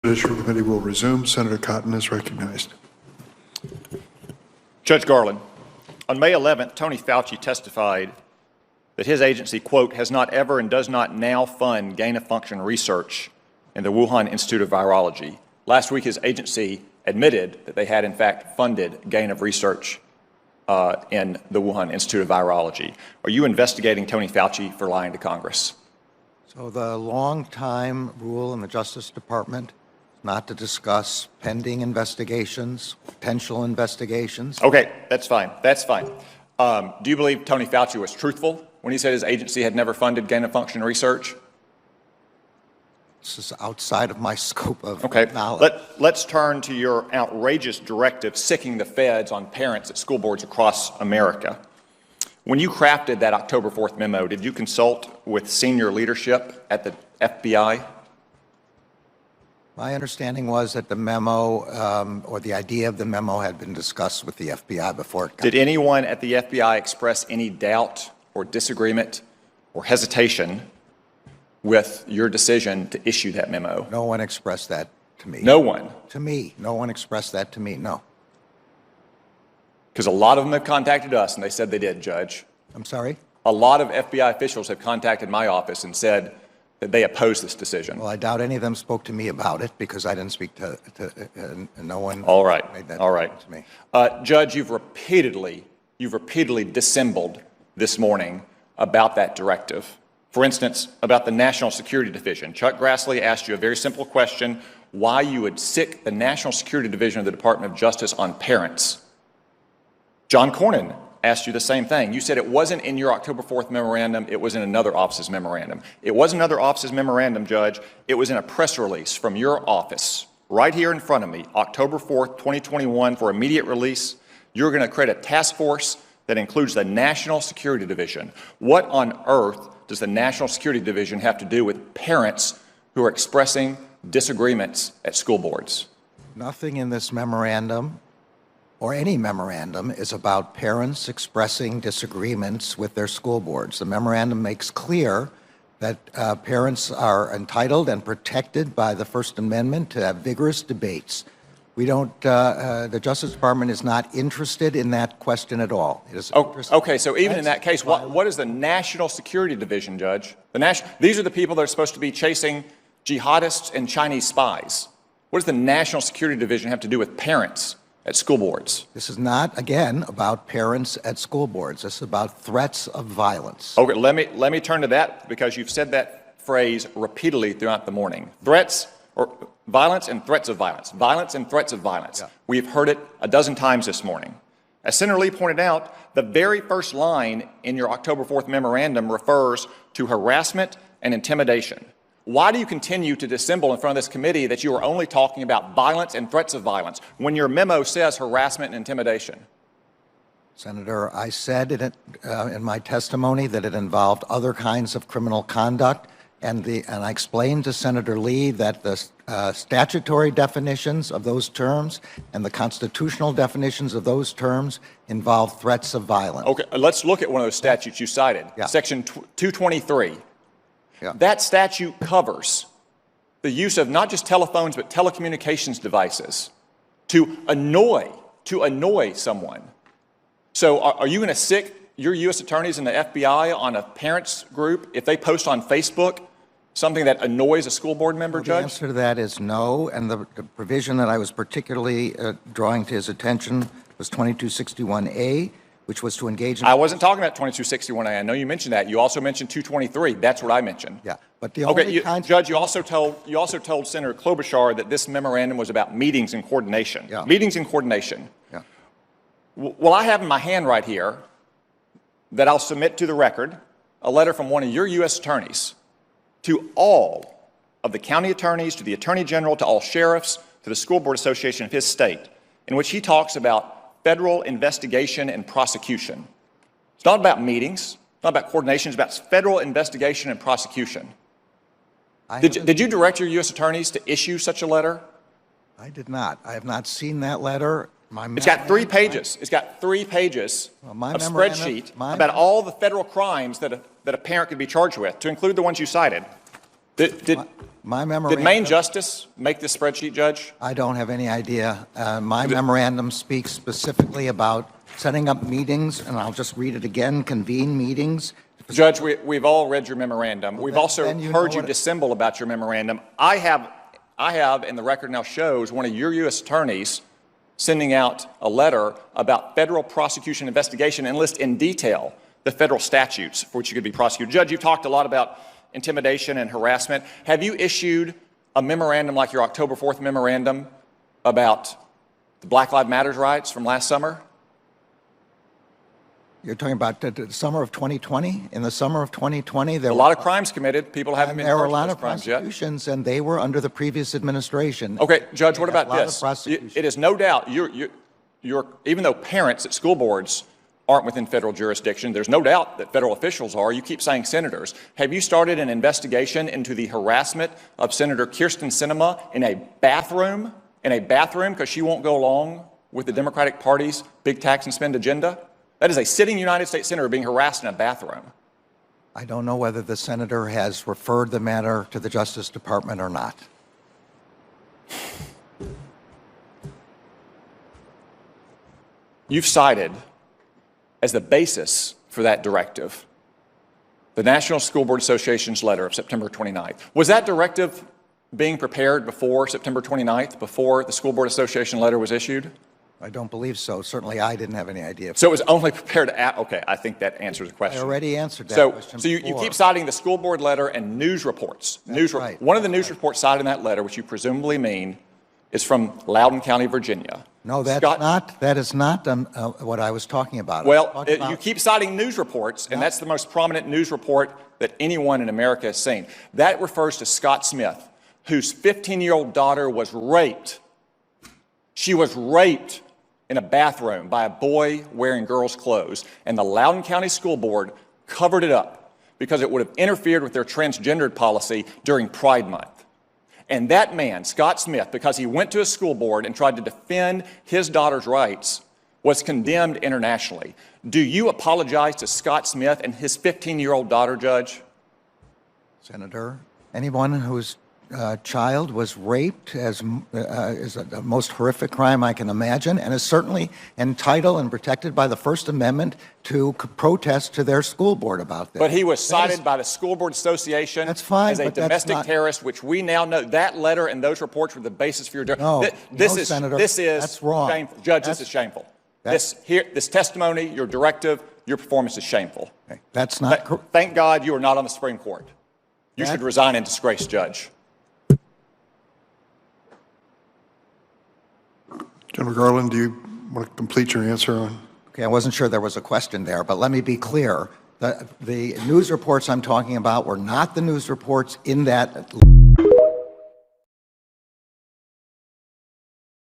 Judicial Committee will resume. Senator Cotton is recognized. Judge Garland, on May 11th, Tony Fauci testified that his agency, quote, has not ever and does not now fund gain-of-function research in the Wuhan Institute of Virology. Last week, his agency admitted that they had, in fact, funded gain of research in the Wuhan Institute of Virology. Are you investigating Tony Fauci for lying to Congress? So the long-time rule in the Justice Department is not to discuss pending investigations, potential investigations. Okay, that's fine. That's fine. Do you believe Tony Fauci was truthful when he said his agency had never funded gain-of-function research? This is outside of my scope of knowledge. Okay, let's turn to your outrageous directive sicking the feds on parents at school boards across America. When you crafted that October 4th memo, did you consult with senior leadership at the FBI? My understanding was that the memo, or the idea of the memo, had been discussed with the FBI before it got. Did anyone at the FBI express any doubt or disagreement or hesitation with your decision to issue that memo? No one expressed that to me. No one? To me. No one expressed that to me, no. Because a lot of them have contacted us, and they said they did, Judge. I'm sorry? A lot of FBI officials have contacted my office and said that they oppose this decision. Well, I doubt any of them spoke to me about it because I didn't speak to no one. All right. Made that All right. to me. Judge, you've repeatedly dissembled this morning about that directive. For instance, about the National Security Division. Chuck Grassley asked you a very simple question, why you would sick the National Security Division of the Department of Justice on parents. John Cornyn asked you the same thing. You said it wasn't in your October 4th memorandum, it was in another office's memorandum. It wasn't another office's memorandum, Judge. It was in a press release from your office, right here in front of me, October 4th, 2021, for immediate release. You're going to create a task force that includes the National Security Division. What on earth does the National Security Division have to do with parents who are expressing disagreements at school boards? Nothing in this memorandum or any memorandum is about parents expressing disagreements with their school boards. The memorandum makes clear that parents are entitled and protected by the First Amendment to have vigorous debates. We don't, the Justice Department is not interested in that question at all. It is okay, so even in that case, what is the National Security Division, Judge? These are the people that are supposed to be chasing jihadists and Chinese spies. What does the National Security Division have to do with parents at school boards? This is not, again, about parents at school boards. This is about threats of violence. Okay, let me turn to that because you've said that phrase repeatedly throughout the morning. Threats or violence and threats of violence. Violence and threats of violence. Yeah. We've heard it a dozen times this morning. As Senator Lee pointed out, the very first line in your October 4th memorandum refers to harassment and intimidation. Why do you continue to dissemble in front of this committee that you are only talking about violence and threats of violence when your memo says harassment and intimidation? Senator, I said in my testimony that it involved other kinds of criminal conduct, and I explained to Senator Lee that the statutory definitions of those terms and the constitutional definitions of those terms involve threats of violence. Okay, let's look at one of those statutes you cited, yeah. Section 223. Yeah. That statute covers the use of not just telephones but telecommunications devices to annoy someone. So are you going to sick your U.S. attorneys and the FBI on a parents group if they post on Facebook something that annoys a school board member, Judge? The answer to that is no, and the provision that I was particularly drawing to his attention was 2261A, which was to engage in... I wasn't talking about 2261A. I know you mentioned that. You also mentioned 223. That's what I mentioned. Yeah, but the only Judge, you also told Senator Klobuchar that this memorandum was about meetings and coordination. Yeah. Meetings and coordination. Yeah. Well, I have in my hand right here that I'll submit to the record a letter from one of your U.S. attorneys to all of the county attorneys, to the Attorney General, to all sheriffs, to the School Board Association of his state, in which he talks about federal investigation and prosecution. It's not about meetings, it's not about coordination, it's about federal investigation and prosecution. Did you direct your U.S. attorneys to issue such a letter? I did not. I have not seen that letter. It's got 3 pages. It's got 3 pages of spreadsheet about all the federal crimes that a parent could be charged with, to include the ones you cited. My Did memorandum. Maine Justice make this spreadsheet, Judge? I don't have any idea. My memorandum speaks specifically about setting up meetings, and I'll just read it again, convene meetings. Judge, we've all read your memorandum. We've also then you heard know you what dissemble about your memorandum. I have, and the record now shows, one of your U.S. attorneys sending out a letter about federal prosecution investigation and list in detail the federal statutes for which you could be prosecuted. Judge, you've talked a lot about intimidation and harassment. Have you issued a memorandum like your October 4th memorandum about the Black Lives Matter riots from last summer? You're talking about the summer of 2020? In the summer of 2020, there A were lot of crimes committed. People haven't been there were a charged lot for of those crimes yet. prosecutions, and they were under the previous administration. Okay, Judge, what They had about a lot of this? prosecutions. It is no doubt, even though parents at school boards aren't within federal jurisdiction, there's no doubt that federal officials are. You keep saying senators. Have you started an investigation into the harassment of Senator Kirsten Sinema in a bathroom because she won't go along with the Democratic Party's big tax and spend agenda? That is a sitting United States senator being harassed in a bathroom. I don't know whether the senator has referred the matter to the Justice Department or not. You've cited as the basis for that directive the National School Board Association's letter of September 29th. Was that directive being prepared before September 29th, before the School Board Association letter was issued? I don't believe so. Certainly, I didn't have any idea. So it was only prepared okay, I think that answers the I question. already answered that So question you before. keep citing the school board letter and news reports. Right. One of the news reports cited in that letter, which you presumably mean, is from Loudoun County, Virginia. No, that's Scott- not. That is not what I was talking about. I was Well, talking about- you keep citing news reports, and that's the most prominent news report that anyone in America has seen. That refers to Scott Smith, whose 15-year-old daughter was raped. She was raped in a bathroom by a boy wearing girls' clothes, and the Loudoun County School Board covered it up because it would have interfered with their transgendered policy during Pride Month. And that man, Scott Smith, because he went to a school board and tried to defend his daughter's rights, was condemned internationally. Do you apologize to Scott Smith and his 15-year-old daughter, Judge? Senator, anyone whose child was raped is the most horrific crime I can imagine, and is certainly entitled and protected by the First Amendment to protest to their school board about this. But he was cited by the School Board Association That's fine, as a but that's domestic not- terrorist, which we now know that letter and those reports were the basis for your. No, this no, is Senator, this is that's wrong. shameful, Judge. That's- This is shameful. that's- This testimony, your directive, your performance is shameful. Okay, that's not. Thank God you are not on the Supreme Court. You That- should resign in disgrace, Judge. General Garland, do you want to complete your answer on? Okay, I wasn't sure there was a question there, but let me be clear. The news reports I'm talking about were not the news reports in that